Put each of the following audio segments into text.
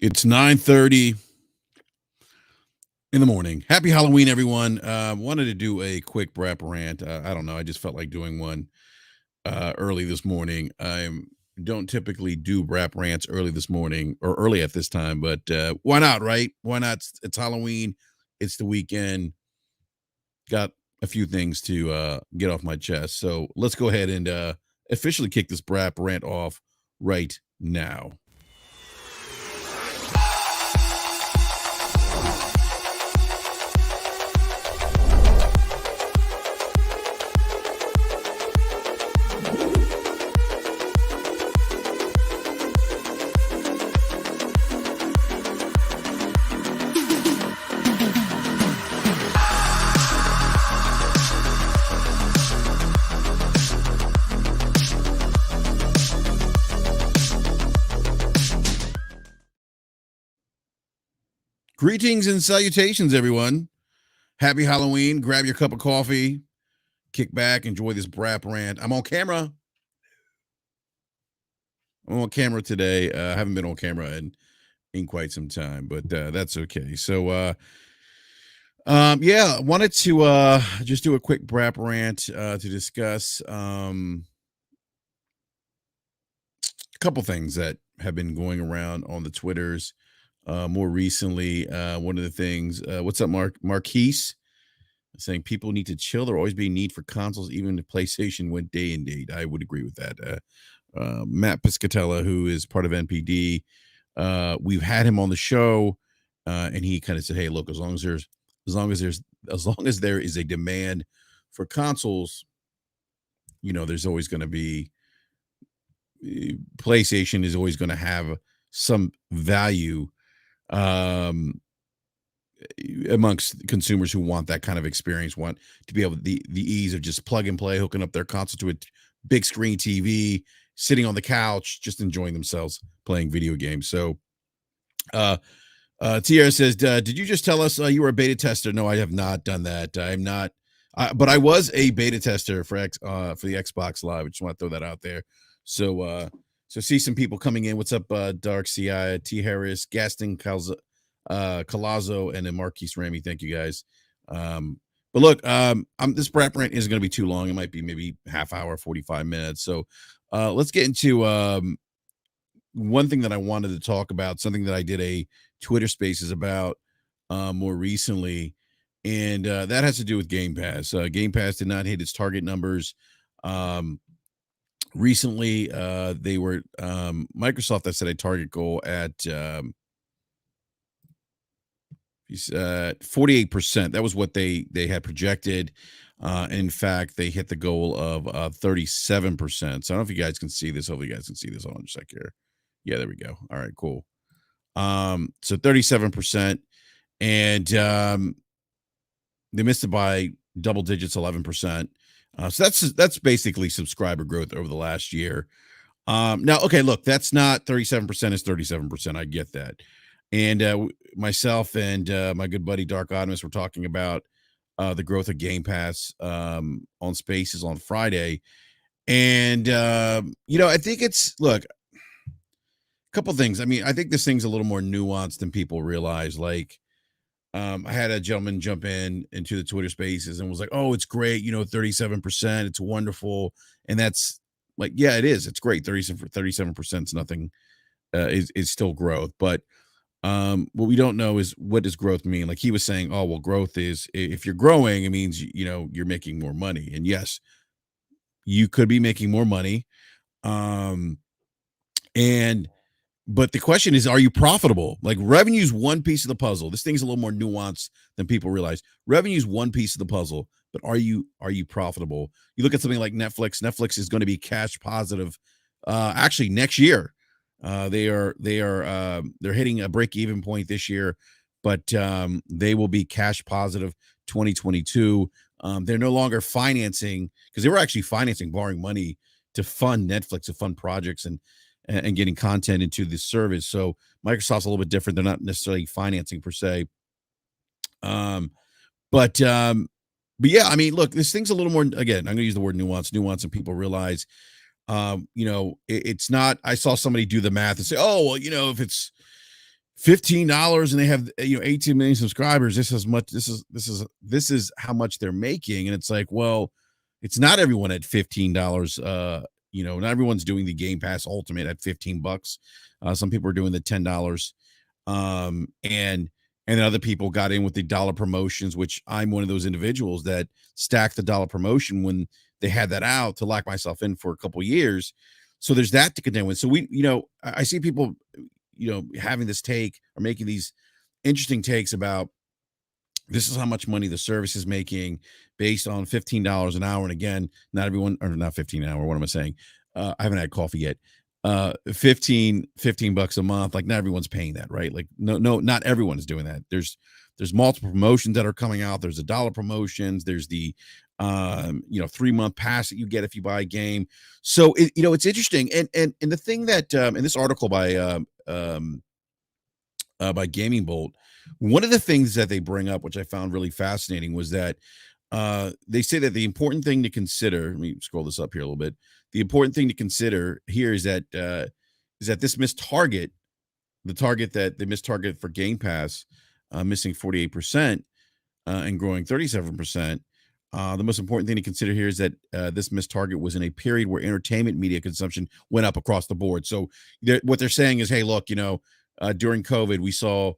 It's 9:30 in the morning. Happy Halloween, everyone. Wanted to do a quick BRAP rant. I don't know. I just felt like doing one early this morning. I don't typically do BRAP rants early this morning or early at this time, but why not, right? Why not? It's Halloween. It's the weekend. Got a few things to get off my chest. So let's go ahead and officially kick this BRAP rant off right now. Greetings and salutations, everyone. Happy Halloween. Grab your cup of coffee, kick back, enjoy this BRAP rant. I'm on camera. I'm on camera today. I haven't been on camera in quite some time, but that's okay. So, yeah, I wanted to just do a quick BRAP rant to discuss a couple things that have been going around on the Twitters. More recently, one of the things, what's up, Marquise? Saying people need to chill. There will always be a need for consoles, even if PlayStation went day and date. I would agree with that. Matt Piscatella, who is part of NPD, we've had him on the show, and he kind of said, "Hey, look, as long as there is a demand for consoles, there's always going to be PlayStation is always going to have some value." Amongst consumers who want that kind of experience, want to be able the ease of just plug and play, hooking up their console to a big screen TV, sitting on the couch, just enjoying themselves playing video games. So Tierra says, did you just tell us you were a beta tester? No, I have not done that. I'm not, but I was a beta tester for the Xbox Live. I just want to throw that out there. So see some people coming in. What's up, Dark CI, T Harris, Gaston Calazzo, and then Marquise Ramy. Thank you guys. But look, this BRAP rant isn't going to be too long. It might be maybe half hour, 45 minutes. So let's get into one thing that I wanted to talk about, something that I did a Twitter Spaces about more recently, and that has to do with Game Pass. Game Pass did not hit its target numbers. Recently, they were Microsoft that set a target goal at 48%. That was what they had projected. In fact, they hit the goal of 37%. So I don't know if you guys can see this. Hopefully you guys can see this. Hold on just a sec here. Yeah, there we go. All right, cool. So 37%. And they missed it by double digits, 11%. So that's basically subscriber growth over the last year. Now, okay, look, that's not 37% is 37%. I get that. And myself and my good buddy Dark Optimus were talking about the growth of Game Pass on Spaces on Friday. And, I think look, a couple things. I mean, I think this thing's a little more nuanced than people realize. Like, I had a gentleman jump into the Twitter Spaces and was like, "Oh, it's great, 37%. It's wonderful." And that's like, yeah, it is. It's great. 37% is nothing. Is still growth, but what we don't know is what does growth mean. Like he was saying, oh well, growth is if you're growing, it means you're making more money. And yes, you could be making more money, but the question is, are you profitable? Like revenue is one piece of the puzzle. This thing's a little more nuanced than people realize. Revenue is one piece of the puzzle, but are you profitable? You look at something like Netflix. Netflix is going to be cash positive actually next year. They're hitting a break-even point this year, but they will be cash positive 2022. They're no longer financing, because they were actually financing, borrowing money to fund Netflix, to fund projects and getting content into the service. So Microsoft's a little bit different. They're not necessarily financing per se. But yeah, I mean, look, this thing's a little more, again, I'm going to use the word nuance, and people realize, it's not, I saw somebody do the math and say, oh, well, if $15 and they have 18 million subscribers. This is how much they're making. And it's like, well, it's not everyone at $15. Not everyone's doing the Game Pass Ultimate at $15. Some people are doing the $10. And then other people got in with the dollar promotions, which I'm one of those individuals that stacked the dollar promotion when they had that out to lock myself in for a couple years. So there's that to contend with. So I see people, having this take or making these interesting takes about this is how much money the service is making based on $15 an hour. And again, not everyone, or not 15 an hour. What am I saying? I haven't had coffee yet. 15 bucks a month. Like, not everyone's paying that, right? Like, no, not everyone is doing that. There's multiple promotions that are coming out. There's the dollar promotions. There's the 3-month pass that you get if you buy a game. So it's interesting. And the thing that in this article by Gaming Bolt, one of the things that they bring up, which I found really fascinating, was that they say that the important thing to consider. Let me scroll this up here a little bit. The important thing to consider here is that this missed target, the target that they missed target for Game Pass, missing 48% and growing 37%. The most important thing to consider here is that this missed target was in a period where entertainment media consumption went up across the board. So what they're saying is, hey, look, during COVID, we saw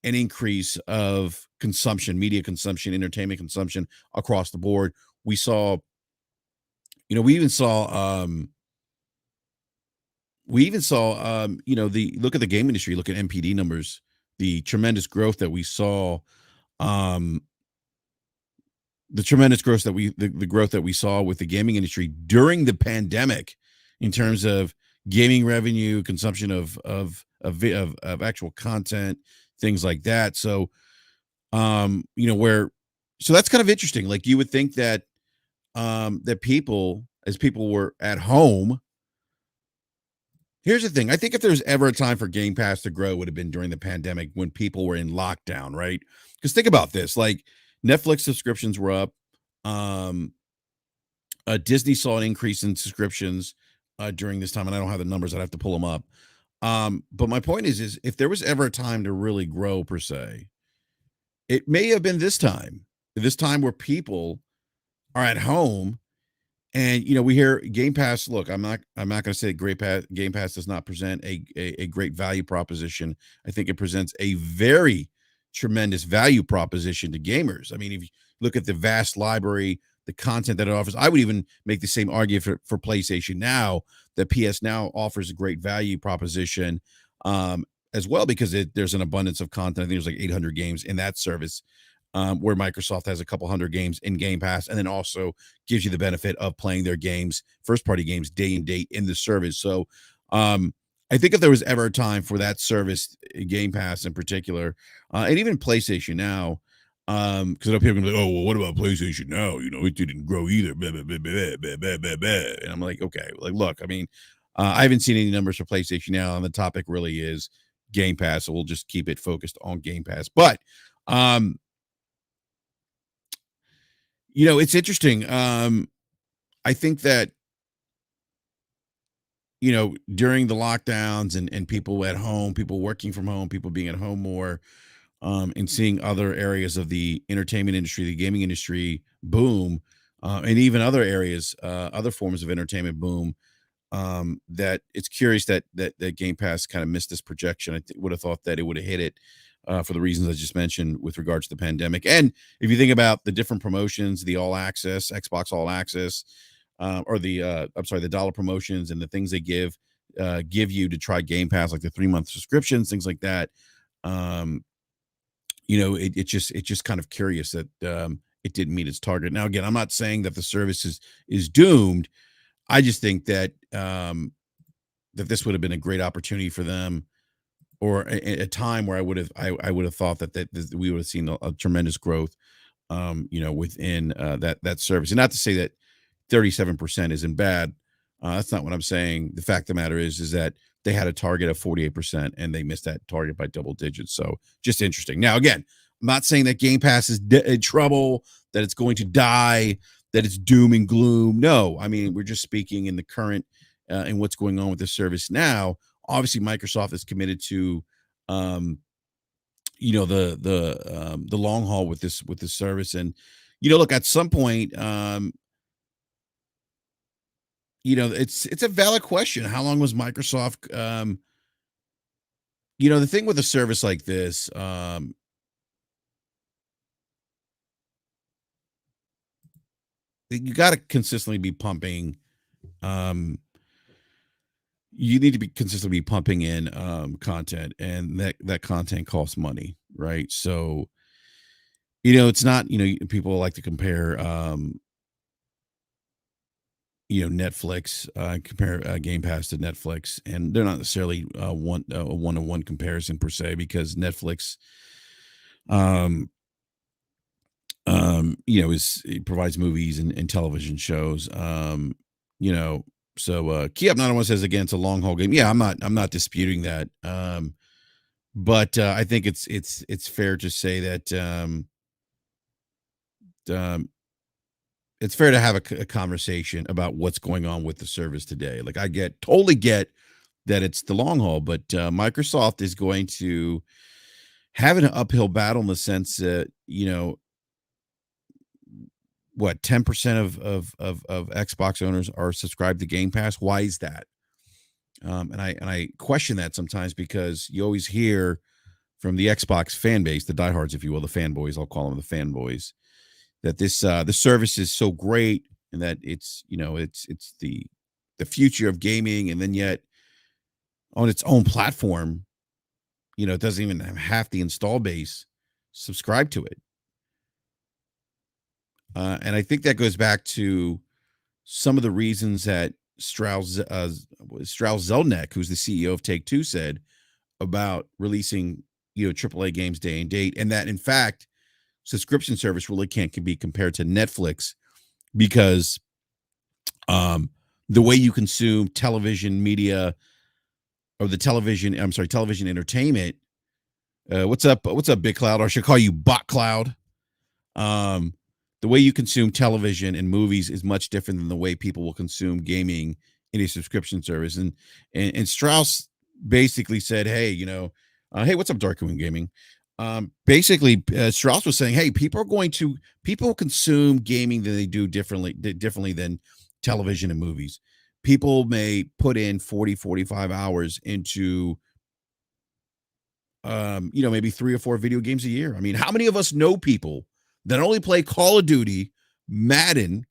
an increase of consumption, media consumption, entertainment consumption across the board. We saw, we even saw, look at the game industry, look at MPD numbers, the tremendous growth that we saw, the growth that we saw with the gaming industry during the pandemic in terms of gaming revenue, consumption of actual content, things like that. So, so that's kind of interesting. Like, you would think that, that people were at home. Here's the thing. I think if there's ever a time for Game Pass to grow, it would have been during the pandemic when people were in lockdown, right? Because think about this, like, Netflix subscriptions were up. Disney saw an increase in subscriptions during this time, and I don't have the numbers. I'd have to pull them up. But my point is if there was ever a time to really grow, per se, it may have been this time where people are at home. And we hear Game Pass. Look, I'm not going to say Game Pass does not present a great value proposition. I think it presents a very tremendous value proposition to gamers. I mean, if you look at the vast library, the content that it offers, I would even make the same argument for PlayStation Now, that PS Now offers a great value proposition as well, because there's an abundance of content. I think there's like 800 games in that service, where Microsoft has a couple hundred games in Game Pass, and then also gives you the benefit of playing their games, first-party games, day and date in the service. So I think if there was ever a time for that service, Game Pass in particular, and even PlayStation Now, because I know people are like, oh, well, what about PlayStation Now? It didn't grow either. Blah, blah, blah, blah, blah, blah, blah, blah. And I'm like, okay, like, look, I mean, I haven't seen any numbers for PlayStation Now, and the topic really is Game Pass, so we'll just keep it focused on Game Pass. But it's interesting. I think that, during the lockdowns and people at home, people working from home, people being at home more, and seeing other areas of the entertainment industry, the gaming industry boom, and even other areas, other forms of entertainment boom, that it's curious that Game Pass kind of missed this projection. I would have thought that it would have hit it, for the reasons I just mentioned with regards to the pandemic. And if you think about the different promotions, the All Access, Xbox All Access, or the dollar promotions and the things they give you to try Game Pass, like the 3-month subscriptions, things like that. It's just kind of curious that it didn't meet its target. Now, again, I'm not saying that the service is doomed. I just think that that this would have been a great opportunity for them, or a time where I would have thought that we would have seen a tremendous growth, within that service. And not to say that 37% isn't bad. That's not what I'm saying. The fact of the matter is that they had a target of 48% and they missed that target by double digits. So just interesting. Now, again, I'm not saying that Game Pass is in trouble, that it's going to die, that it's doom and gloom. No, I mean, we're just speaking in the current and what's going on with the service now. Obviously, Microsoft is committed to um, the long haul with this service. And look, at some point, it's a valid question. How long was Microsoft? The thing with a service like this, you got to consistently be pumping. Um, you need to be consistently pumping in content, and that content costs money, right? So it's not, people like to compare Netflix, compare Game Pass to Netflix, and they're not necessarily a one-to-one comparison per se, because Netflix, um, it provides movies and television shows. You know, so Key Up 901 says, again, it's a long haul game. Yeah, I'm not disputing that. But I think it's fair to say that um, it's fair to have a conversation about what's going on with the service today. Like, I totally get that it's the long haul, but Microsoft is going to have an uphill battle, in the sense that, what, 10% of Xbox owners are subscribed to Game Pass. Why is that? And I question that sometimes, because you always hear from the Xbox fan base, the diehards, if you will, the fanboys, I'll call them the fanboys, that the service is so great, and that it's the future of gaming, and then yet on its own platform, it doesn't even have half the install base subscribe to it. And I think that goes back to some of the reasons that Strauss Zelnick, who's the CEO of Take-Two, said about releasing AAA games day and date, and that, in fact, subscription service really can't be compared to Netflix, because the way you consume television media, or television entertainment. What's up, Big Cloud? Or I should call you Bot Cloud. The way you consume television and movies is much different than the way people will consume gaming in a subscription service. And Strauss basically said, hey, hey, what's up, Darkwing Gaming? Basically, Strauss was saying, hey, people consume gaming that they do differently than television and movies. People may put in 40-45 hours into maybe 3 or 4 video games a year. I mean, how many of us know people that only play Call of Duty, Madden,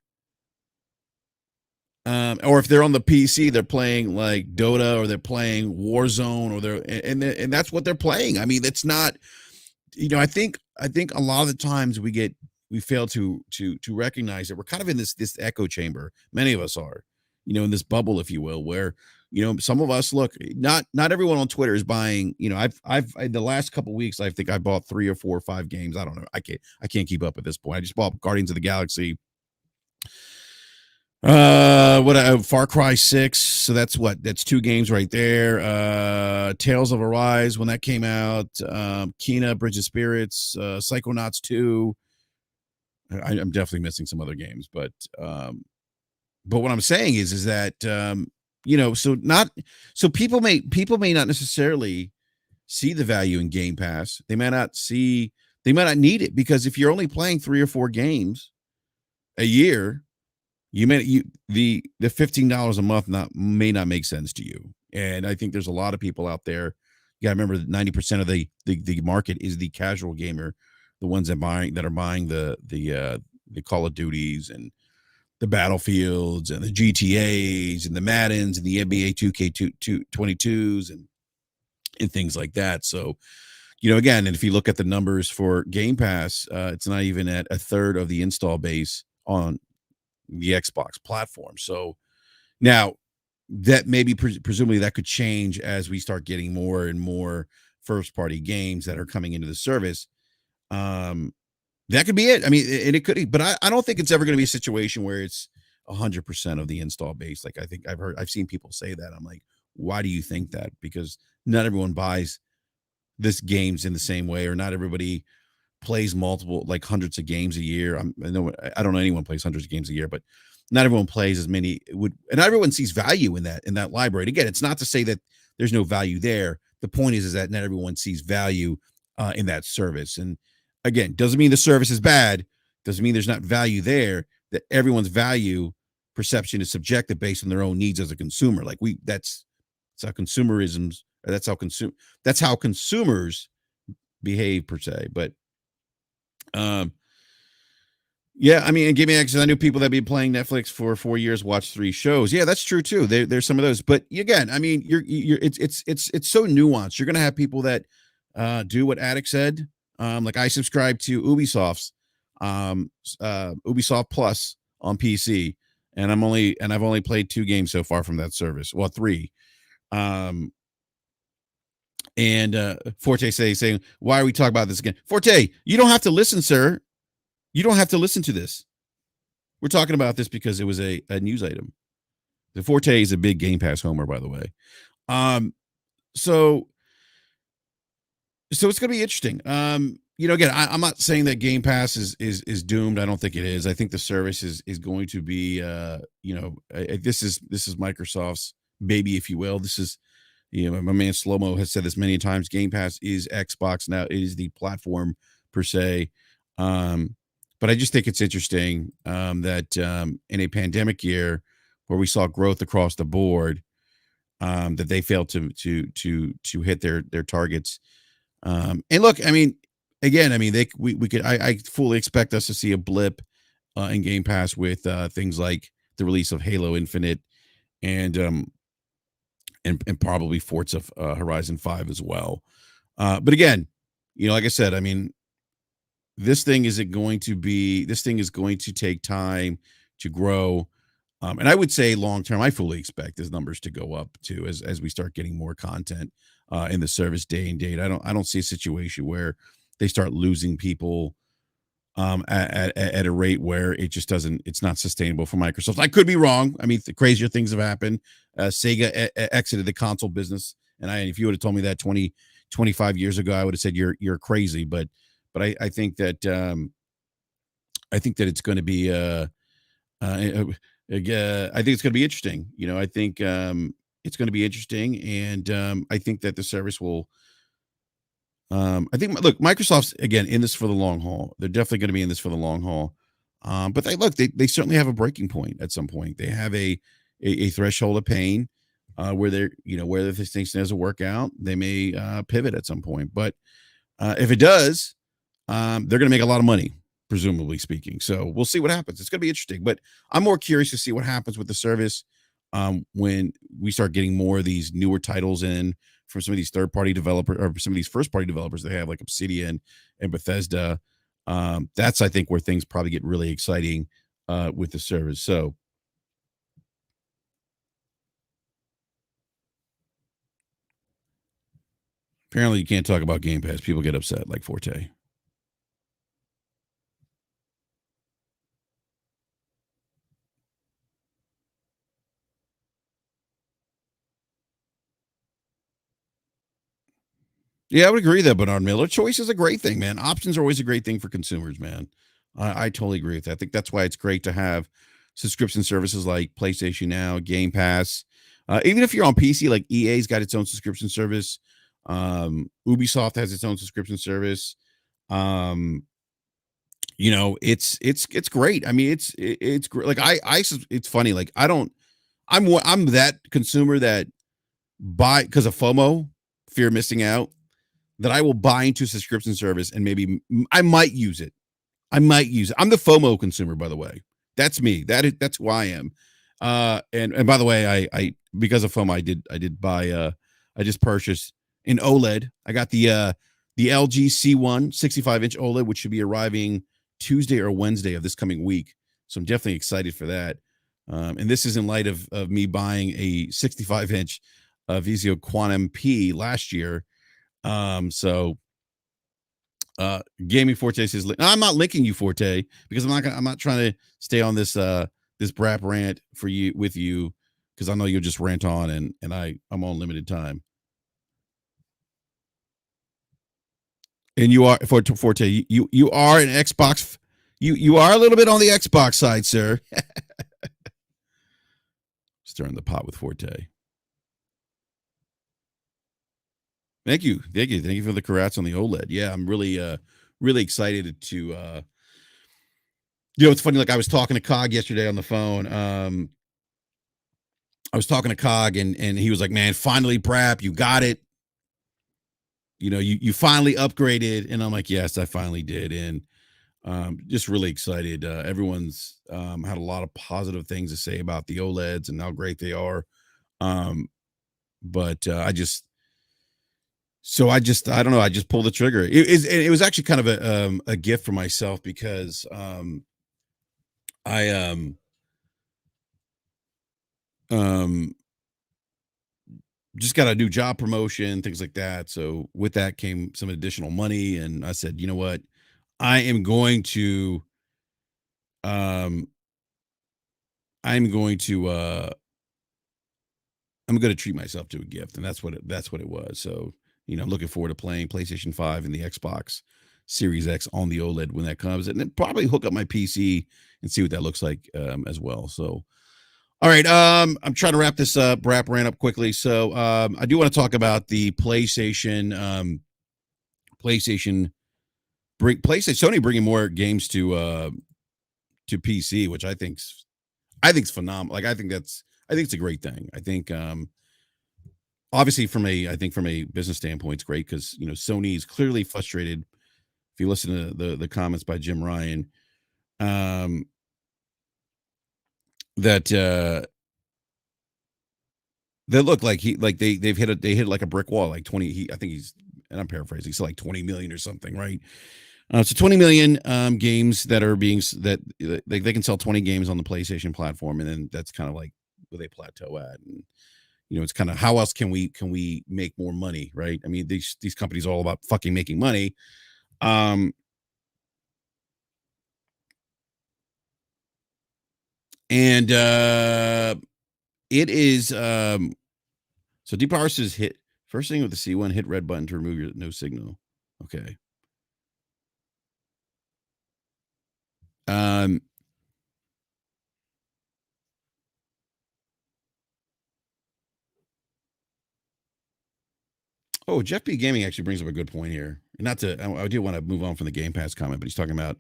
or if they're on the PC, they're playing like Dota, or they're playing Warzone, or and that's what they're playing. I mean, it's not, I think a lot of the times we fail to recognize that we're kind of in this echo chamber. Many of us are, in this bubble, if you will, where some of us, look, not everyone on Twitter is buying. I've in the last couple of weeks, I think I bought 3 or 4 or 5 games. I don't know. I can't keep up at this point. I just bought Guardians of the Galaxy. Far Cry 6. So that's 2 games right there. Tales of Arise, when that came out. Kena, Bridge of Spirits, Psychonauts 2. I'm definitely missing some other games, but what I'm saying is that so people may not necessarily see the value in Game Pass. They might not need it, because if you're only playing 3 or 4 games a year, the $15 a month may not make sense to you. And I think there's a lot of people out there. You got to remember that 90% of the market is the casual gamer, the ones that are buying the Call of Duties and the Battlefields and the GTAs and the Maddens and the NBA 2K22s and things like that. So, again, and if you look at the numbers for Game Pass, it's not even at a third of the install base on the Xbox platform. So now that maybe presumably that could change as we start getting more and more first party games that are coming into the service. That could be it. I mean, and it could, but I don't think it's ever going to be a situation where it's 100% of the install base. Like, I think I've seen people say that. I'm like, why do you think that? Because not everyone buys this games in the same way, or not everybody plays multiple, like hundreds of games a year. I don't know anyone plays hundreds of games a year, but not everyone plays as many and not everyone sees value in that library. And again, it's not to say that there's no value there. The point is that not everyone sees value in that service. And again, doesn't mean the service is bad. Doesn't mean there's not value there. That everyone's value perception is subjective based on their own needs as a consumer. Like that's how consumerism's. That's how consumers behave per se. But yeah, I mean, and give me access. I knew people that have been playing Netflix for 4 years, watched 3 shows. Yeah, that's true too. There's some of those, but again, I mean, it's so nuanced. You're gonna have people that do what Attic said. Like I subscribe to Ubisoft's Ubisoft Plus on PC, and I've only played 2 games so far from that service. Well, 3. And Forte saying, why are we talking about this again? Forte, you don't have to listen, sir. You don't have to listen to this. We're talking about this because it was a news item. The Forte is a big Game Pass homer, by the way. So it's going to be interesting. Again, I'm not saying that Game Pass is doomed. I don't think it is. I think the service is going to be, this is Microsoft's baby, if you will. This is, my man Slow-Mo has said this many times. Game Pass is Xbox now. It is the platform per se. But I just think it's interesting that in a pandemic year where we saw growth across the board, that they failed to hit their targets. And look, I mean, again, I mean, I fully expect us to see a blip in Game Pass with things like the release of Halo Infinite and probably Forza Horizon 5 as well. But again, like I said, I mean, this thing is going to take time to grow. And I would say long term, I fully expect these numbers to go up too as we start getting more content in the service day and date. I don't see a situation where they start losing people at a rate where it's not sustainable for Microsoft. I could be wrong. I mean, the crazier things have happened. Sega exited the console business. And if you would have told me that 25 years ago, I would have said you're crazy. But I think that it's going to be I think it's going to be interesting. I think it's going to be interesting, and I think that the service will. Look, Microsoft's again in this for the long haul. They're definitely going to be in this for the long haul. But they certainly have a breaking point at some point. They have a threshold of pain where where this thing doesn't work out. They may pivot at some point, but if it does. They're going to make a lot of money, presumably speaking. So we'll see what happens. It's going to be interesting, but I'm more curious to see what happens with the service when we start getting more of these newer titles in from some of these third-party developers or some of these first-party developers they have, like Obsidian and Bethesda. That's, I think, where things probably get really exciting with the service. So apparently you can't talk about Game Pass. People get upset, like Forte. Yeah, I would agree that Bernard Miller. Choice is a great thing, man. Options are always a great thing for consumers, man. I totally agree with that. I think that's why it's great to have subscription services like PlayStation Now, Game Pass. Even if you're on PC, like EA's got its own subscription service. Ubisoft has its own subscription service. It's great. I mean, it's great. Like it's funny. Like I'm that consumer that buy because of FOMO, fear of missing out, that I will buy into subscription service and maybe I might use it. I'm the FOMO consumer, by the way. That's me. That's who I am. And by the way, I because of FOMO, I did buy I just purchased an OLED. I got the LG C1 65-inch OLED, which should be arriving Tuesday or Wednesday of this coming week. So I'm definitely excited for that. And this is in light of me buying a 65-inch Vizio Quantum P last year. Gaming Forte says, I'm not linking you, Forte, because I'm not trying to stay on this BRAP rant with you because I know you'll just rant on and I'm on limited time. And you are Forte, you are an Xbox, you are a little bit on the Xbox side, sir. Stirring the pot with Forte. Thank you for the congrats on the OLED. Yeah, I'm really really excited to it's funny, like I was talking to Cog yesterday on the phone. I was talking to Cog and he was like, "Man, finally BRAP, you got it. You finally upgraded." And I'm like, "Yes, I finally did." And just really excited. Everyone's had a lot of positive things to say about the OLEDs and how great they are. Um, but I don't know. I just pulled the trigger. It was actually kind of a gift for myself because I um just got a new job promotion, things like that. So with that came some additional money, and I said, you know what, I am going to um I'm going to I'm going to treat myself to a gift, and that's what it was. So I'm looking forward to playing PlayStation 5 and the Xbox Series X on the OLED when that comes, and then probably hook up my PC and see what that looks like as well. So all right, I'm trying to wrap this wrap rant up quickly. So I do want to talk about the PlayStation. PlayStation Sony bringing more games to PC, which I think's phenomenal. Like I think it's a great thing. I think obviously from a business standpoint, it's great because Sony is clearly frustrated. If you listen to the comments by Jim Ryan, um, that they look like they hit like a brick wall, like 20. I think he's, and I'm paraphrasing, so like 20 million or something, right? So 20 million games that are that they can sell 20 games on the PlayStation platform, and then that's kind of like where they plateau at. And it's kind of how else can we make more money, right? I mean, these companies are all about fucking making money. Um, and it is so Deep Power says hit first thing with the C1, hit red button to remove your no signal. Okay. Um, Oh, Jeff B. Gaming actually brings up a good point here. Not to, I do want to move on from the Game Pass comment, but he's talking about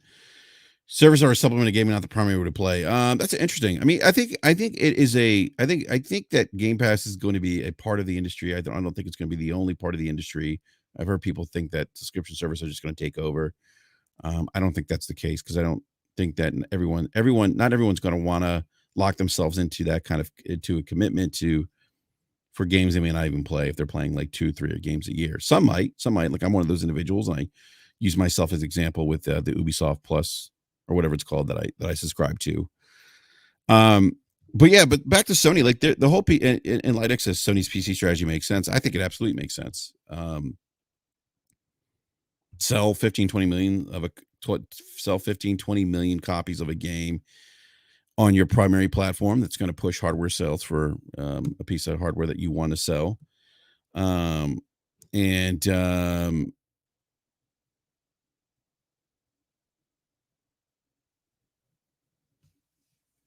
servers are a supplement of gaming, not the primary way to play. That's interesting. I mean, I think it is I think that Game Pass is going to be a part of the industry. I don't think it's going to be the only part of the industry. I've heard people think that subscription services are just going to take over. I don't think that's the case because I don't think that not everyone's going to want to lock themselves into that kind of into a commitment to for games they may not even play if they're playing like 2, 3 games a year. Some might. Like I'm one of those individuals, and I use myself as example with the Ubisoft Plus or whatever it's called that I subscribe to. Um, but yeah, but back to Sony, like the whole in Light says Sony's PC strategy makes sense. I think it absolutely makes sense. Sell 15, 20 million of a sell 15, 20 million copies of a game on your primary platform that's going to push hardware sales for a piece of hardware that you want to sell. Um, and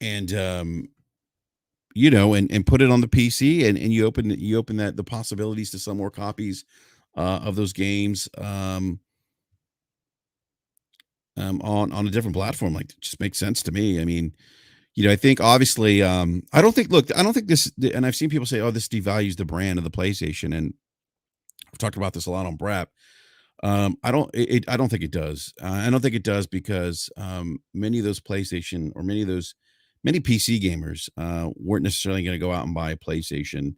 and and put it on the PC, and you open that the possibilities to sell more copies of those games on a different platform. Like it just makes sense to me. I mean, I think obviously I don't think this, and I've seen people say, oh, this devalues the brand of the PlayStation, and I've talked about this a lot on BRAP. I don't think it does. I don't think it does because many of those PlayStation or many PC gamers weren't necessarily going to go out and buy a PlayStation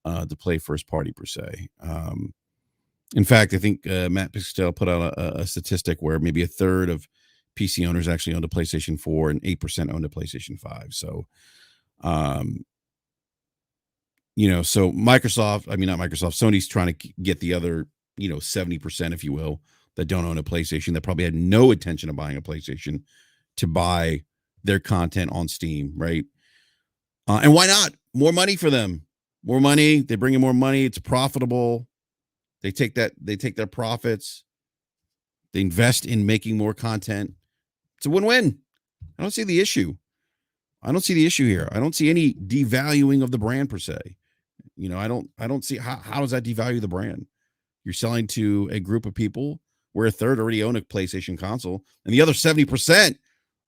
to play first party per se. In fact, I think Matt Pixel put out a statistic where maybe a third of PC owners actually owned a PlayStation 4 and 8% owned a PlayStation 5. So, um, so Microsoft, I mean, not Microsoft, Sony's trying to get the other, 70%, if you will, that don't own a PlayStation, that probably had no intention of buying a PlayStation to buy their content on Steam, right? And why not? More money for them. More money. They bring in more money. It's profitable. They take their profits. They invest in making more content. It's a win-win. I don't see the issue. I don't see the issue here. I don't see any devaluing of the brand per se. I don't see how does that devalue the brand? You're selling to a group of people where a third already own a PlayStation console, and the other 70%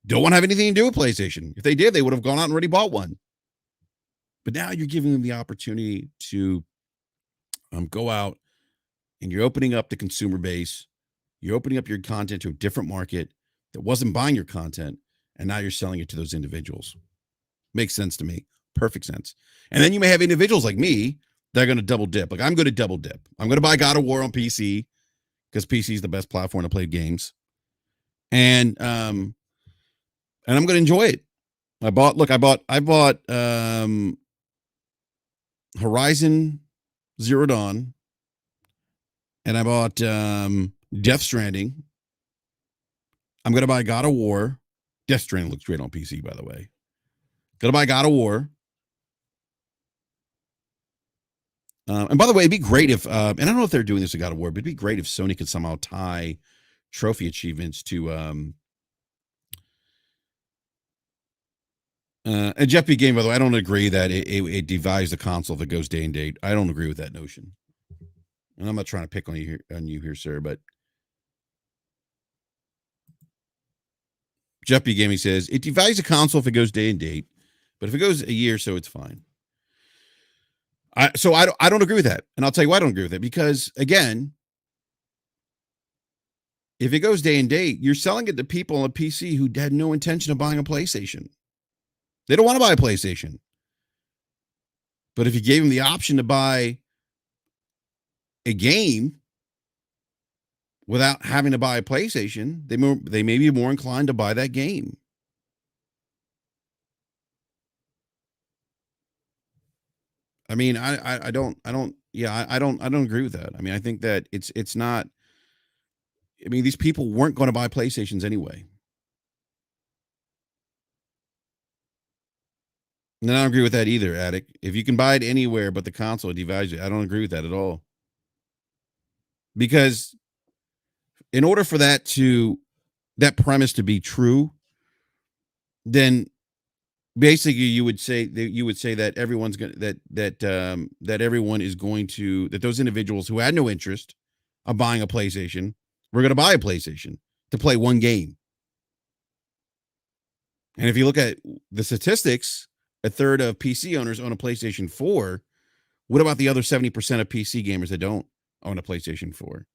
don't want to have anything to do with PlayStation. If they did, they would have gone out and already bought one. But now you're giving them the opportunity to go out, and you're opening up the consumer base. You're opening up your content to a different market that wasn't buying your content, and now you're selling it to those individuals. Makes sense to me. Perfect sense. And then you may have individuals like me that are going to double dip. Like I'm going to double dip. I'm going to buy God of War on PC because PC is the best platform to play games. And I'm going to enjoy it. I bought Horizon Zero Dawn, and I bought Death Stranding. I'm going to buy God of War. Death Stranding looks great on PC, by the way. Going to buy God of War. And by the way, it'd be great if, and I don't know if they're doing this with God of War, but it'd be great if Sony could somehow tie trophy achievements to, and Jeff B. Game, by the way, I don't agree that it divides the console if it goes day and date. I don't agree with that notion. And I'm not trying to pick on you here, sir, but Jeff B. Gaming says it divides the console if it goes day and date, but if it goes a year, so it's fine. I don't agree with that, and I'll tell you why I don't agree with it. Because again, if it goes day and date, you're selling it to people on a PC who had no intention of buying a PlayStation. They don't want to buy a PlayStation. But if you gave them the option to buy a game without having to buy a PlayStation, they may be more inclined to buy that game. I mean, I don't agree with that. I mean, I think that it's not. I mean, these people weren't going to buy PlayStations anyway. And I don't agree with that either, Attic. If you can buy it anywhere but the console, it devalues it. I don't agree with that at all. Because in order for that premise to be true, then basically you would say that everyone's going that everyone is going to, that those individuals who had no interest of buying a PlayStation were going to buy a PlayStation to play one game. And if you look at the statistics, a third of PC owners own a PlayStation 4. What about the other 70% of PC gamers that don't own a PlayStation 4?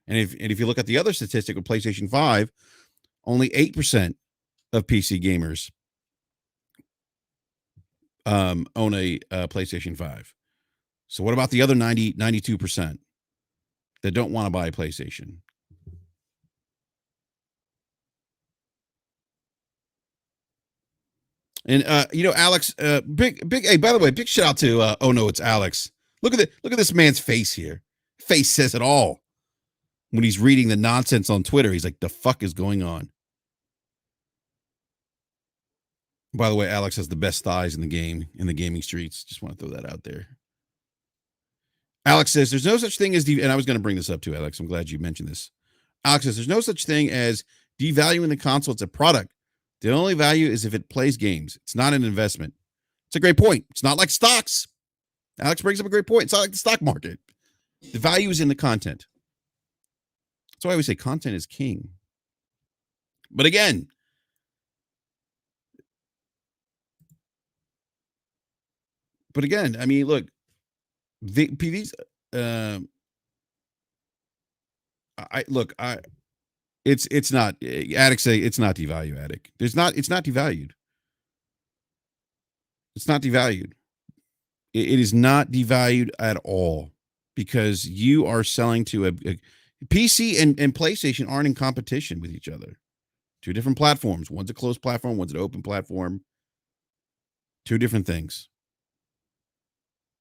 And if you look at the other statistic with PlayStation 5, only 8% of PC gamers own a PlayStation 5. So what about the other 92% that don't want to buy a PlayStation? And Alex, big. Hey, by the way, big shout out to. Oh no, it's Alex. Look at this man's face here. Face says it all. When he's reading the nonsense on Twitter, he's like, "The fuck is going on?" By the way, Alex has the best thighs in the game, in the gaming streets. Just want to throw that out there. Alex says, "There's no such thing as and I was going to bring this up too, Alex. I'm glad you mentioned this." Alex says, "There's no such thing as devaluing the console. It's a product. The only value is if it plays games. It's not an investment." It's a great point. It's not like stocks. Alex brings up a great point. It's not like the stock market. The value is in the content. That's why I always say content is king. But again, I mean, look, these, it's not. Addicts say it's not devalued. Addict. It's not devalued. It's not devalued. It is not devalued at all, because you are selling to a PC and PlayStation aren't in competition with each other. Two different platforms. One's a closed platform. One's an open platform. Two different things.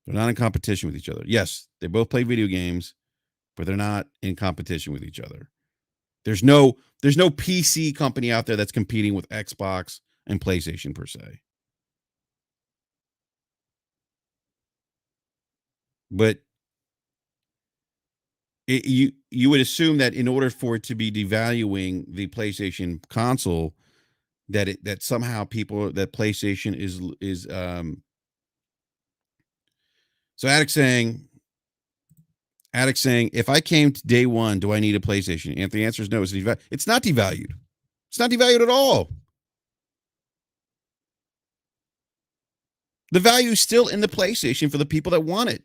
They're not in competition with each other. Yes, they both play video games, but they're not in competition with each other. There's no PC company out there that's competing with Xbox and PlayStation per se. But you would assume that in order for it to be devaluing the PlayStation console, that somehow that PlayStation is so Addict's saying, Addict saying, if I came to day one, do I need a PlayStation? Anthony, the answer is no. It's not devalued. It's not devalued at all. The value is still in the PlayStation for the people that want it.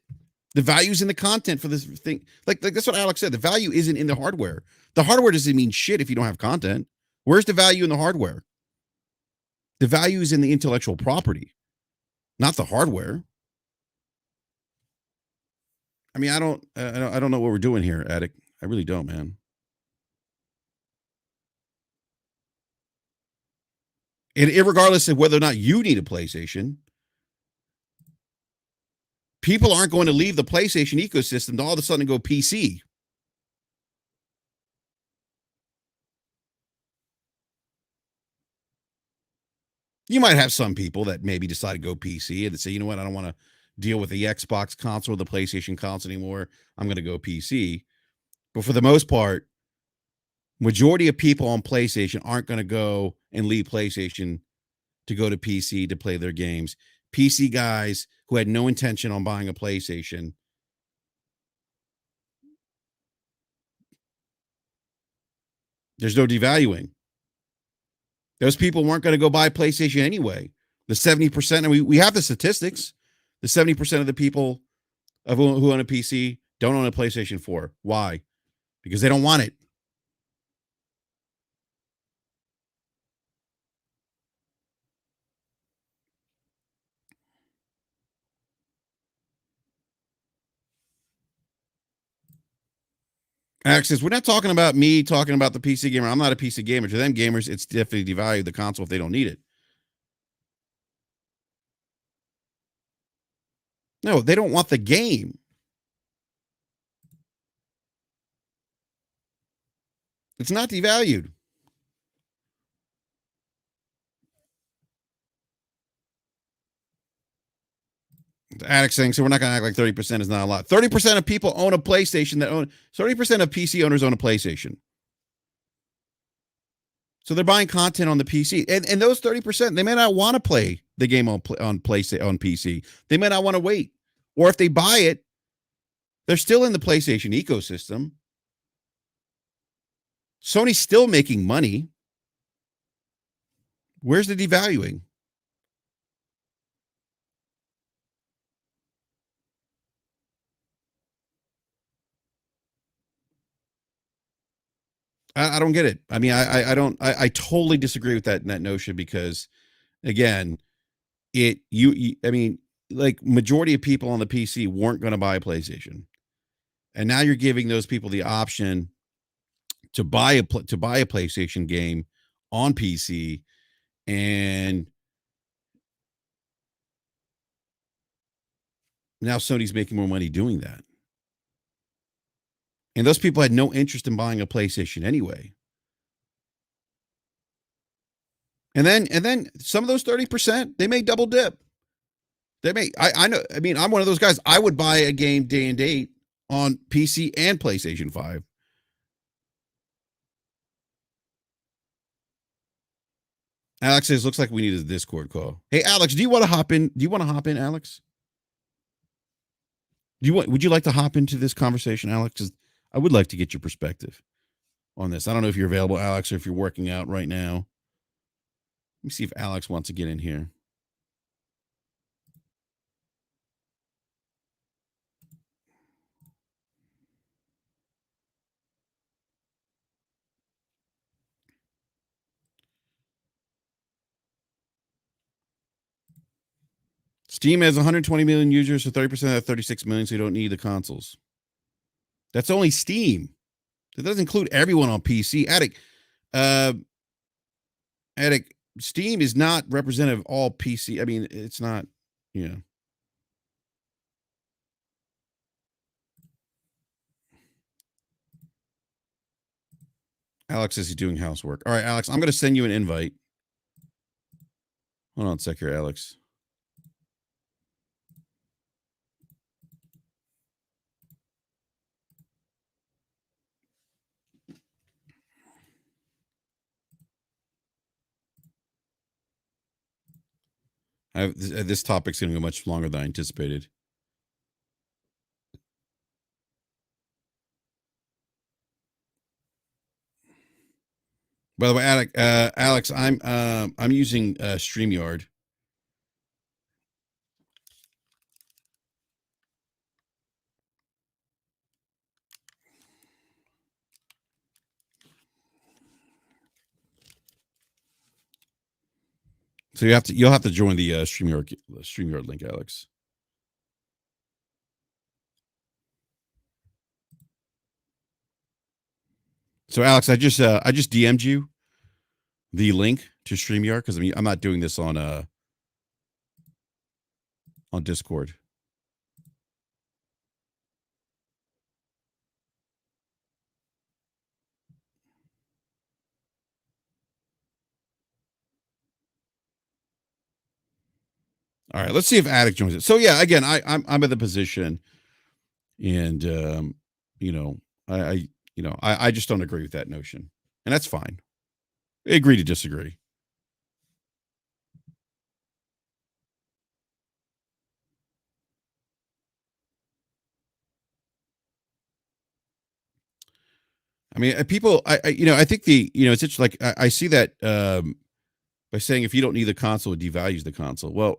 The value is in the content for this thing. Like that's what Alex said. The value isn't in the hardware. The hardware doesn't mean shit if you don't have content. Where's the value in the hardware? The value is in the intellectual property, not the hardware. I mean, I don't know what we're doing here, Addict. I really don't, man. And regardless of whether or not you need a PlayStation, people aren't going to leave the PlayStation ecosystem to all of a sudden go PC. You might have some people that maybe decide to go PC and say, you know what, I don't want to deal with the Xbox console or the PlayStation console anymore. I'm going to go PC. But for the most part, majority of people on PlayStation aren't going to go and leave PlayStation to go to PC to play their games. PC guys who had no intention on buying a PlayStation. There's no devaluing. Those people weren't going to go buy PlayStation anyway. The 70%, and we have the statistics. The 70% of the people who own a PC don't own a PlayStation 4. Why? Because they don't want it. Alex says, we're not talking about me talking about the PC gamer. I'm not a PC gamer. To them gamers, it's definitely devalued the console if they don't need it. No, they don't want the game. It's not devalued. Addict saying, so we're not going to act like 30% is not a lot. 30% of people own a PlayStation that own 30% of PC owners own a PlayStation. So they're buying content on the PC. And those 30%, they may not want to play the game on PlayStation on PC. They may not want to wait. Or if they buy it, they're still in the PlayStation ecosystem. Sony's still making money. Where's the devaluing? I don't get it. I mean, I totally disagree with that notion because, again, I mean, like majority of people on the PC weren't going to buy a PlayStation, and now you're giving those people the option to buy a PlayStation game on PC, and now Sony's making more money doing that. And those people had no interest in buying a PlayStation anyway. And then some of those 30%, they may double dip. They may. I know. I mean, I'm one of those guys. I would buy a game day and date on PC and PlayStation 5. Alex says, looks like we need a Discord call. Hey, Alex, do you want to hop in? Do you want to hop in, Alex? Would you like to hop into this conversation, Alex? Because I would like to get your perspective on this. I don't know if you're available, Alex, or if you're working out right now. Let me see if Alex wants to get in here. Steam has 120 million users, so 30% of that 36 million, so you don't need the consoles. That's only Steam. That doesn't include everyone on PC. Attic, Steam is not representative of all PC. I mean, it's not, you know. Alex says he's doing housework. All right, Alex, I'm going to send you an invite. Hold on a sec here, Alex. This topic's going to go much longer than I anticipated. By the way, Alex, I'm using StreamYard. So you'll have to join the StreamYard link, Alex. So Alex, I just DM'd you the link to StreamYard because I'm not doing this on Discord. All right, let's see if Attic joins it. So yeah, again, I'm in the position, and I just don't agree with that notion, and that's fine. I agree to disagree. I mean, people, I think it's just like I see that by saying if you don't need the console, it devalues the console. Well,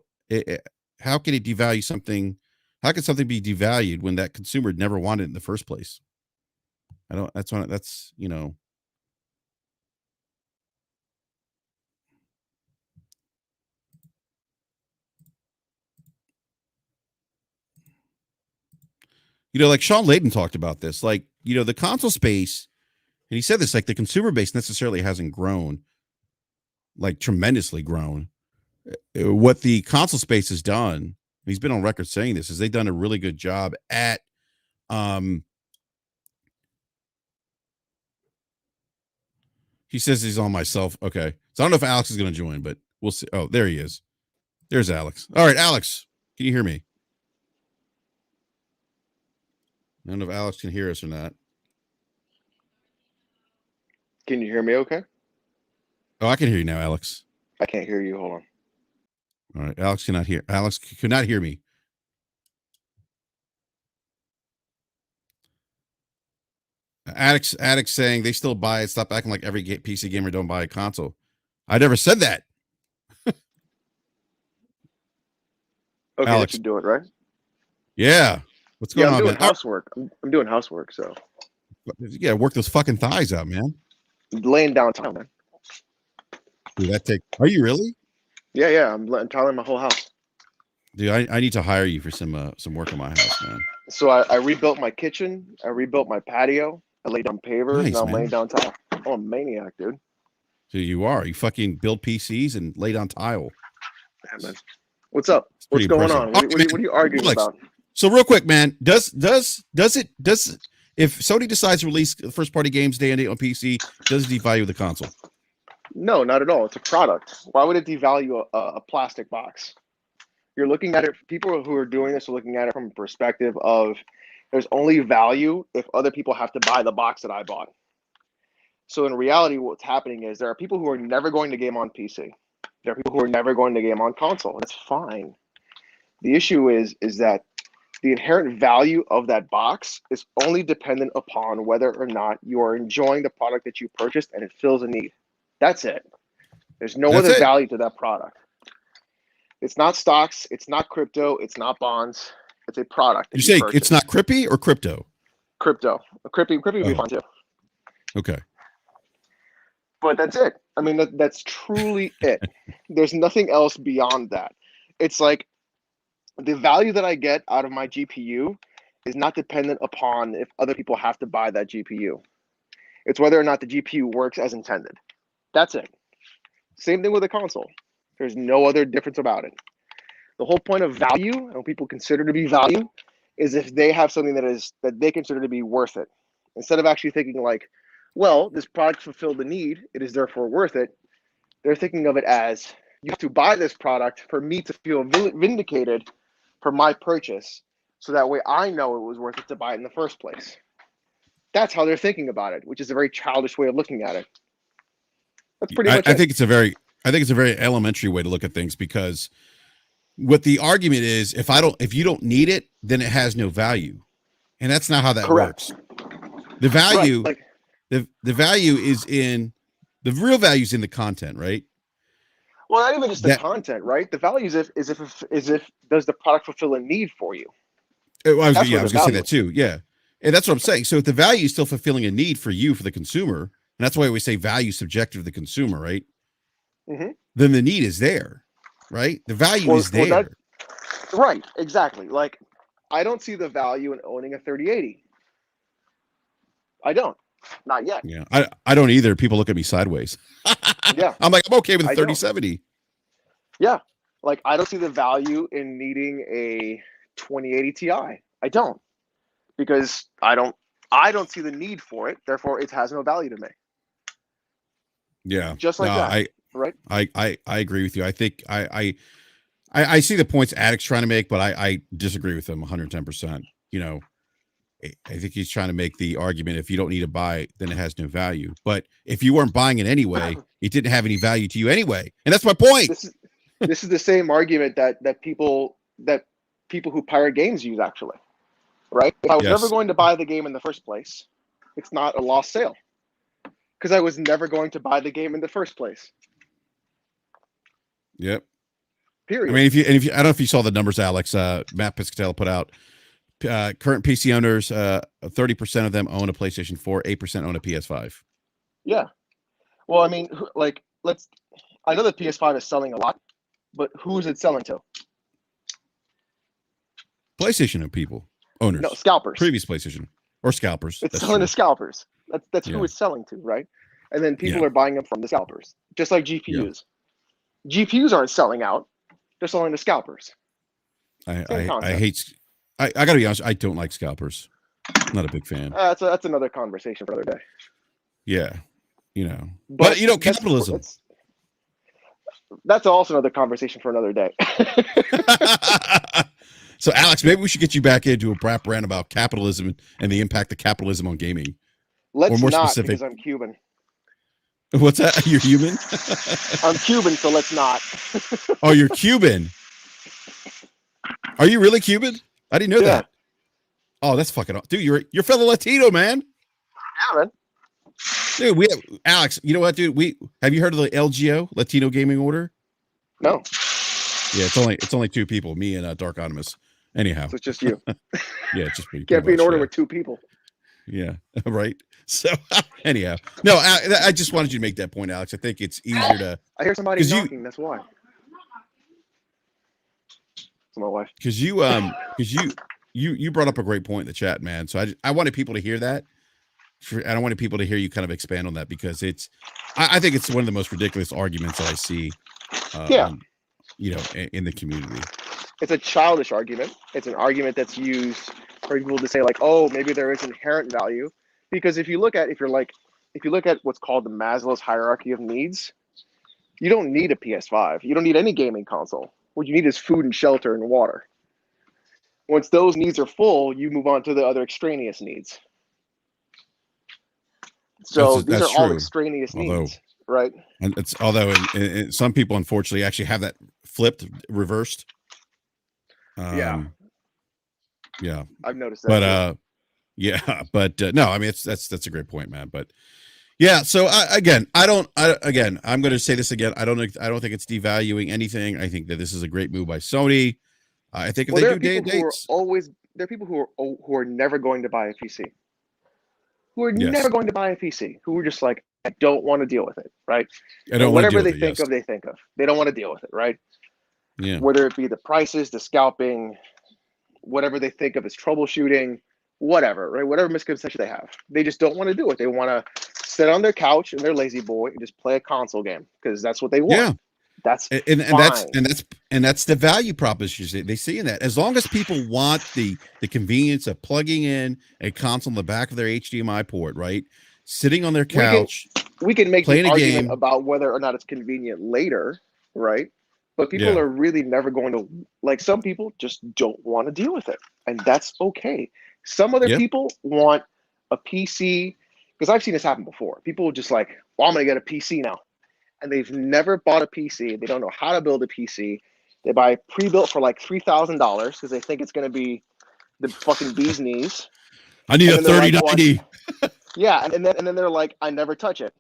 how can it devalue something? How can something be devalued when that consumer never wanted it in the first place? I don't. That's like Sean Layden talked about this. Like, the console space, and he said this, like the consumer base necessarily hasn't grown, like tremendously grown. What the console space has done, he's been on record saying this, is they've done a really good job at he says he's on myself. Okay. So I don't know if Alex is going to join, but we'll see. Oh, there he is. There's Alex. All right, Alex, can you hear me? I don't know if Alex can hear us or not. Can you hear me okay? Oh, I can hear you now, Alex. I can't hear you. Hold on. All right. Alex cannot hear. Alex could not hear me. Addicts saying they still buy it. Stop acting like every PC gamer don't buy a console. I never said that. Okay, Alex, that should do it, right? Yeah. What's going I'm on, doing man? housework. I'm doing housework, so Yeah, work those fucking thighs out, man. laying down tile, man. Dude, Are you really? Yeah. I'm tiling my whole house. Dude, I need to hire you for some work on my house, man. So I rebuilt my kitchen. I rebuilt my patio. I laid down pavers. Nice, now I'm man. laying down tile. I'm a maniac, dude. So you are. You fucking build PCs and lay down tile. Yeah, man. What's up? What's going impressive. on? What are you arguing Alex, about? So real quick, man, does it if Sony decides to release first party games day and date on PC, does it devalue the console? No, not at all. It's a product. Why would it devalue a plastic box? You're looking at it. People who are doing this are looking at it from a perspective of there's only value if other people have to buy the box that I bought. So in reality, what's happening is there are people who are never going to game on PC. There are people who are never going to game on console. That's fine. The issue is that the inherent value of that box is only dependent upon whether or not you are enjoying the product that you purchased and it fills a need. That's it. There's no other value to that product. It's not stocks. It's not crypto. It's not bonds. It's a product. You say it's not Crippy or crypto? Crypto. Crippy would be fine too. Okay. But that's it. I mean, that's truly it. There's nothing else beyond that. It's like the value that I get out of my GPU is not dependent upon if other people have to buy that GPU. It's whether or not the GPU works as intended. That's it. Same thing with a console. There's no other difference about it. The whole point of value, and what people consider to be value, is if they have something that they consider to be worth it. Instead of actually thinking like, well, this product fulfilled the need, it is therefore worth it. They're thinking of it as you have to buy this product for me to feel vindicated for my purchase, so that way I know it was worth it to buy it in the first place. That's how they're thinking about it, which is a very childish way of looking at it. That's pretty much it. I think it's a very elementary way to look at things, because what the argument is, if you don't need it, then it has no value. And that's not how that works. The value, the value is in The real value is in the content, right? Well, not even just the That content, right? The value is if does the product fulfill a need for you? I That's where was the gonna say value that is. too. Yeah. And that's what I'm saying. So if the value is still fulfilling a need for you, for the consumer, and that's why we say value subjective to the consumer, right? Hmm. Then the need is there, right? The value Well, is that there. right, exactly. Like, I don't see the value in owning a 3080. I don't, not yet. Yeah. I don't either. People look at me sideways. Yeah, I'm like, I'm okay with a I don't. 3070. Yeah, like I don't see the value in needing a 2080 Ti. I don't, because I don't see the need for it. Therefore, it has no value to me. Yeah. Just No, like that, right? I agree with you. I think I see the points Addict's trying to make, but I disagree with him 110%. You know, I think he's trying to make the argument if you don't need to buy, then it has no value. But if you weren't buying it anyway, it didn't have any value to you anyway. And that's my point. This is the same argument that people who pirate games use, actually, right? If I was never Yes. going to buy the game in the first place, it's not a lost sale because I was never going to buy the game in the first place. Yep. I Period. mean, if you, I don't know if you saw the numbers, Alex, Matt Piscatella put out, current PC owners, 30% of them own a PlayStation 4, 8% own a PS5. Yeah. Well, I mean, like, I know the PS5 is selling a lot, but who is it selling to? PlayStation people, No, owners, scalpers. previous PlayStation or scalpers. It's That's selling to true. scalpers. That's who Yeah. it's selling to, right? And then Yeah. people are buying them from the scalpers, just like Yeah. GPUs. GPUs aren't selling out; they're selling to scalpers. Same I concept. hate, I gotta be honest. I don't like scalpers. Not a big fan. That's another conversation for another day. Yeah. You know, but But you know, that's capitalism. that's also another conversation for another day. So, Alex, maybe we should get you back into a BRAP rant about capitalism and the impact of capitalism on gaming, or Let's more not, specific. because I'm Cuban. What's that? You're human? I'm Cuban, so let's not. Oh, you're Cuban. Are you really Cuban? I didn't know Yeah, that. Oh, that's fucking dude. You're fellow Latino, man. yeah, man. Dude, we have Alex. You know what, dude? Have you heard of the LGO, Latino Gaming Order? No, Yeah, it's only two people, me and Dark Onimus. Anyhow, so it's just you. yeah, it's just pretty Can't be in much. order Yeah, with two people. yeah, right. So anyhow, no, I just wanted you to make that point, Alex. I think it's easier to I hear somebody 'cause you knocking. That's why. It's my wife. because you brought up a great point in the chat, man. So I wanted people to hear that. I don't want people to hear you kind of expand on that because I think it's one of the most ridiculous arguments that I see, Yeah, on, in the community. it's a childish argument. It's an argument that's used for people to say like, oh, maybe there is inherent value, because if you look at what's called the Maslow's hierarchy of needs, you don't need a PS5. You don't need any gaming console. What you need is food and shelter and water. Once those needs are full, you move on to the other extraneous needs. So these That's are all true. extraneous Although, needs, right? and some people unfortunately actually have that flipped, reversed. Yeah, Yeah, I've noticed that but too. yeah, but no, I mean that's a great point, man. But yeah, so I'm going to say this again. I don't think it's devaluing anything. I think that this is a great move by Sony. I think if Well, they do day and dates, there are people who are never going to buy a PC, who are never yes, going to buy a PC, who are just like, I don't want to deal with it, right? I And don't want to deal whatever with they it. think Yes, of, they think of. They don't want to deal with it, right? yeah, Whether it be the prices, the scalping, whatever they think of as troubleshooting, whatever, right? Whatever misconception they have, they just don't want to do it. They want to sit on their couch and their lazy boy and just play a console game because that's what they want. yeah. That's And fine. that's the value proposition they see in that. As long as people want the convenience of plugging in a console in the back of their HDMI port, right, sitting on their We can couch, we can make the playing a argument game. about whether or not it's convenient later, right? But people Yeah, are really never going to, like, some people just don't want to deal with it, and that's okay. Some other yeah, people want a PC, because I've seen this happen before. People just like, well, I'm going to get a PC now, and they've never bought a PC. They don't know how to build a PC. They buy pre-built for like $3,000 because they think it's going to be the fucking bee's knees, I need and a then they're like, 3090. yeah, and then they're like, I never touch it.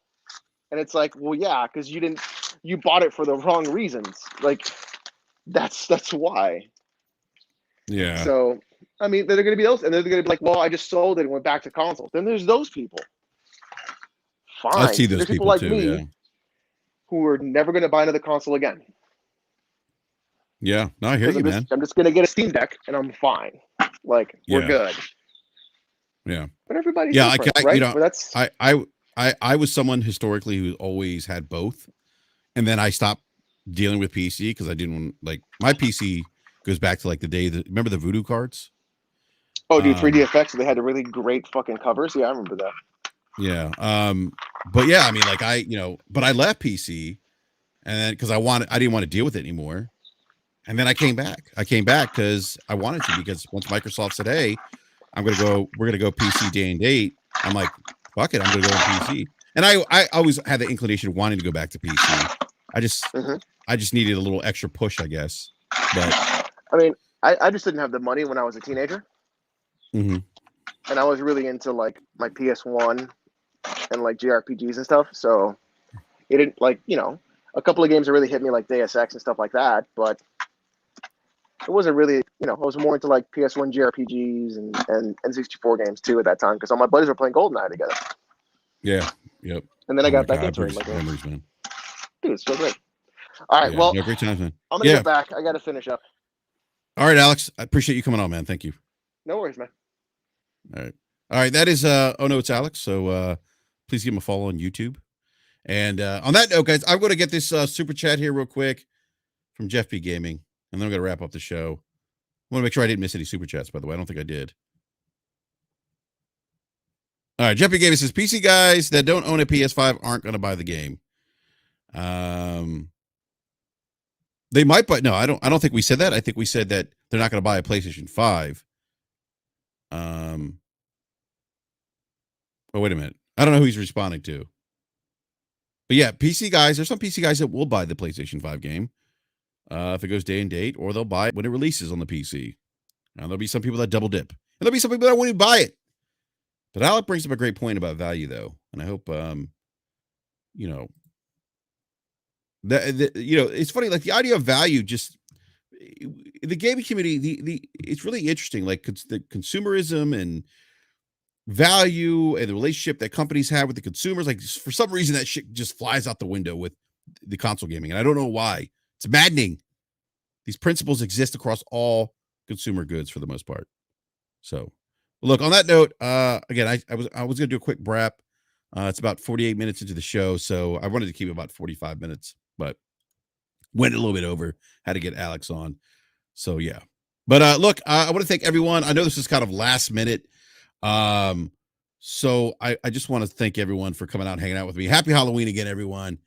And it's like, well, yeah, because you bought it for the wrong reasons. Like, that's why. Yeah. So, I mean, they're going to be those, and they're going to be like, well, I just sold it and went back to console. Then there's those people. I see Fine. those There's people people like too. Yeah. me who are never going to buy another console again Yeah. No, I hear because you, man. I'm just going to get a Steam Deck and I'm fine. Like, we're Yeah. good. Yeah. But everybody's Yeah. different, right? But that's I was someone historically who always had both. And then I stopped dealing with PC because I didn't want, like, my PC goes back to like the day that, remember the Voodoo cards? oh, dude, 3D effects. They had a really great fucking covers. Yeah, I remember that. Yeah. But yeah, I mean, like but I left PC and then because I didn't want to deal with it anymore. And then I came back. I came back because I wanted to, because once Microsoft said, hey, we're gonna go PC day and date. I'm like, fuck it, I'm gonna go on PC. And I always had the inclination of wanting to go back to PC. I just needed a little extra push, I guess. But I mean, I just didn't have the money when I was a teenager. And I was really into like my PS1 and like JRPGs and stuff. So it didn't, like, a couple of games that really hit me, like Deus Ex and stuff like that. But it wasn't really, I was more into like PS1 JRPGs and N64 games too at that time, because all my buddies were playing GoldenEye together. yeah, yep. And then I Oh my got back God, into it. Like, memories, man. dude, it's so great. All right, Yeah, well, no, great times, man. I'm gonna get back. I got to finish up. All right, Alex, I appreciate you coming on, man. Thank you. No worries, man. All right. That is oh no, it's Alex. So please give him a follow on YouTube. And on that note, guys, I'm going to get this super chat here real quick from Jeff B Gaming, and then I'm going to wrap up the show. I want to make sure I didn't miss any super chats, by the way. I don't think I did. All right, Jeff B Gaming says PC guys that don't own a PS5 aren't going to buy the game. They might, but no, I don't think we said that. I think we said that they're not going to buy a PlayStation 5. Oh, wait a minute. I don't know who he's responding to. But yeah, PC guys, there's some PC guys that will buy the PlayStation 5 game if it goes day and date, or they'll buy it when it releases on the PC. Now, there'll be some people that double dip. And there'll be some people that won't even buy it. But Alec brings up a great point about value, though. And I hope, it's funny, like the idea of value, just the gaming community, it's really interesting. Like the consumerism and value and the relationship that companies have with the consumers, like for some reason that shit just flies out the window with the console gaming, and I don't know why. It's maddening. These principles exist across all consumer goods for the most part. So look, on that note, again, I was gonna do a quick BRAP. It's about 48 minutes into the show, so I wanted to keep it about 45 minutes, but went a little bit over. Had to get Alex on. So yeah. But look, I want to thank everyone. I know this is kind of last minute. So I just want to thank everyone for coming out and hanging out with me. Happy Halloween again, everyone.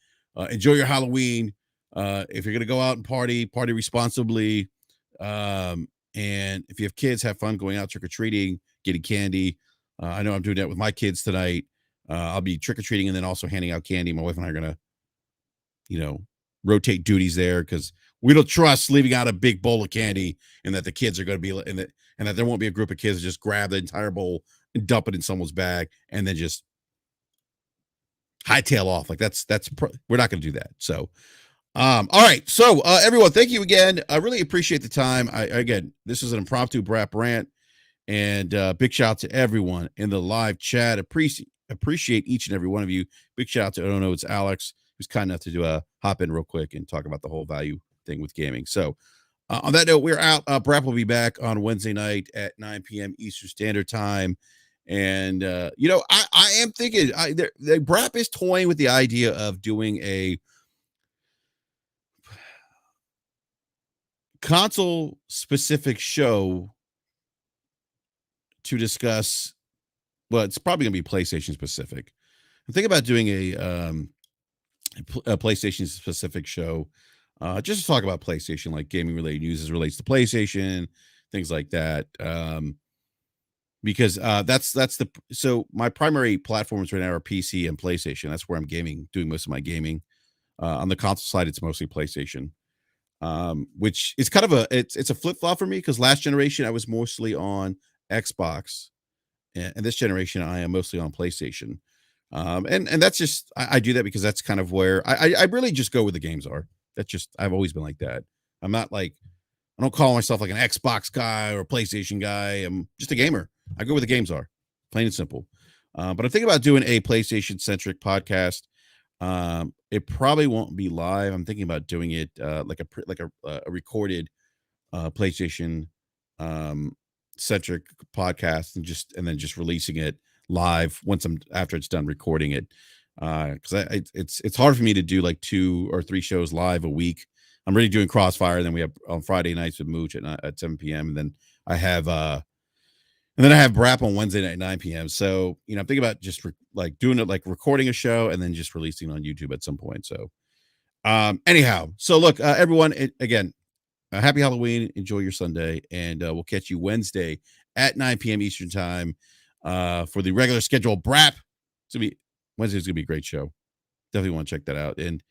Enjoy your Halloween. If you're gonna go out and party responsibly. And if you have kids, have fun going out trick-or-treating, getting candy. I know I'm doing that with my kids tonight. I'll be trick-or-treating and then also handing out candy. My wife and I are gonna, rotate duties there, because we don't trust leaving out a big bowl of candy and that the kids are going to be and that there won't be a group of kids that just grab the entire bowl and dump it in someone's bag and then just hightail off. Like we're not going to do that. So, all right. So, everyone, thank you again. I really appreciate the time. Again, this is an impromptu BRAP rant, and big shout out to everyone in the live chat. Appreciate each and every one of you. Big shout out to, I don't know, it's Alex, who's kind enough to do a hop in real quick and talk about the whole value thing with gaming. So on that note, we're out. BRAP will be back on Wednesday night at 9 p.m. Eastern Standard Time. And, I am thinking the BRAP is toying with the idea of doing a console specific show to discuss. Well, it's probably going to be PlayStation specific. I'm thinking about doing a PlayStation specific show, just to talk about PlayStation, like gaming related news as it relates to PlayStation, things like that. Because so my primary platforms right now are PC and PlayStation. That's where I'm doing most of my gaming. On the console side, it's mostly PlayStation, which is kind of it's a flip flop for me, because last generation I was mostly on Xbox, and this generation I am mostly on PlayStation. And that's just I do that because that's kind of where I really just go where the games are. That's just I've always been like that. I'm not like I don't call myself like an Xbox guy or a PlayStation guy. I'm just a gamer. I go where the games are, plain and simple. But I'm thinking about doing a PlayStation centric podcast. It probably won't be live. I'm thinking about doing it like a recorded PlayStation um, centric podcast and then just releasing it live once I'm after it's done recording it. Because it's hard for me to do like 2 or 3 shows live a week. I'm really doing Crossfire. And then we have on Friday nights with Mooch at 7 p.m. And then I have BRAP on Wednesday night at 9 p.m. So I'm thinking about just like doing it like recording a show and then just releasing it on YouTube at some point. So anyhow, so look, everyone, again, happy Halloween. Enjoy your Sunday, and we'll catch you Wednesday at 9 p.m. Eastern time for the regular schedule BRAP. Wednesday's gonna be a great show. Definitely want to check that out. And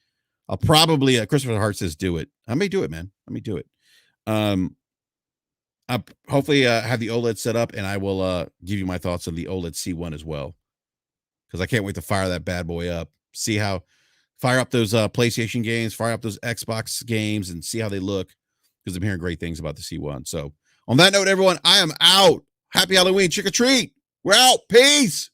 I'll probably Christopher Hart says do it. I may do it, man. I may do it. I hopefully have the OLED set up, and I will give you my thoughts on the OLED C1 as well, because I can't wait to fire that bad boy up. Fire up those PlayStation games, fire up those Xbox games, and see how they look, because I'm hearing great things about the C1. So on that note, everyone, I am out. Happy Halloween. Trick or treat. We're out. Peace.